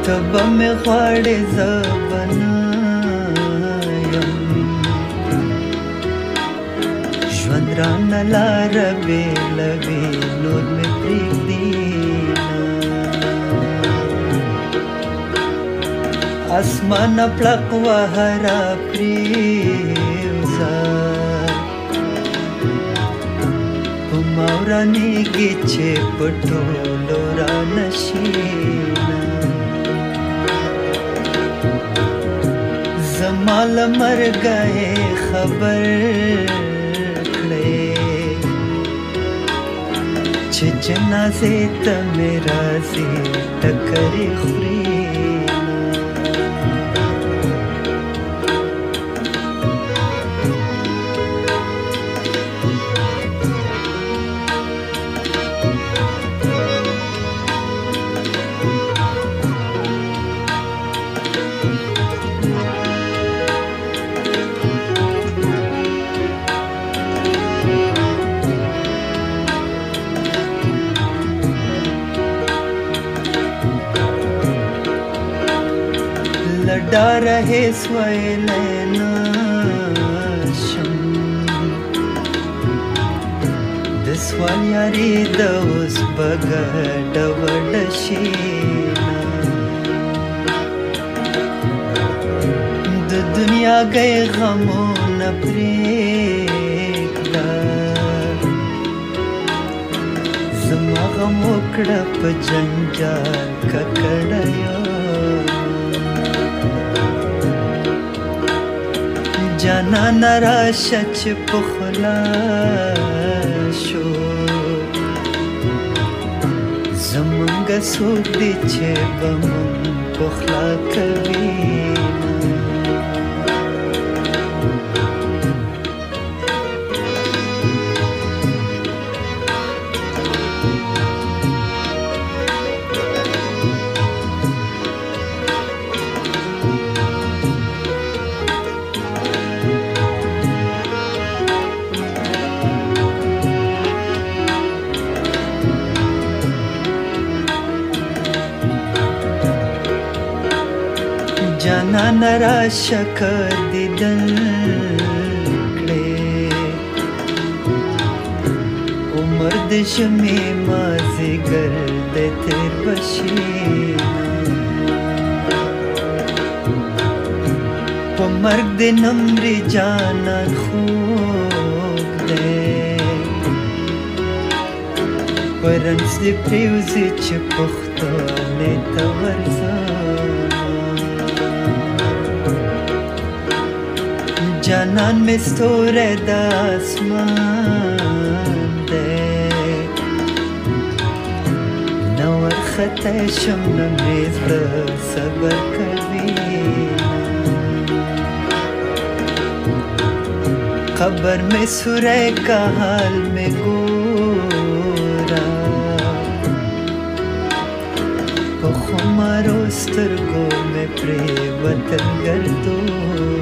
تب مې غواړې زه به نه یم، ژوند رانه لاره بېلوي نور مې پرېږدي نه. اسمانه پړق وهه راپرېوځه، په ما ورانېږي چې په ټولو رانه شي نه. زما له مرګه یې خبر کړې چې جنازې ته مې راځي ټکرې خوري ډاره هېڅ ویلی نشم، د سوال یاري د اوس به ګډه وډه شي نه. د دنیا گئ غمونه پرېږده، زما غم وکړه په جنجال ککړیو. جانانه راشه چې په خوله شو، زمونږه څوک دی چې به مونږ پخلا کوي جانانه راشه که دیدن کړې، عمر د ژمي مازدیګر دی تېر به شي په مرګ دې نه مري جانان خوږ دی، په رنځ دې پرېوځي چې پښتونې ته ورځه. جانان میں ستوری د اسمان دی، نه ورختی شم نه مې زړه صبر کوي. قبر میں سوری کا حال میں ګوره، په خمارو سترګو مې پرېوتل ګردونه.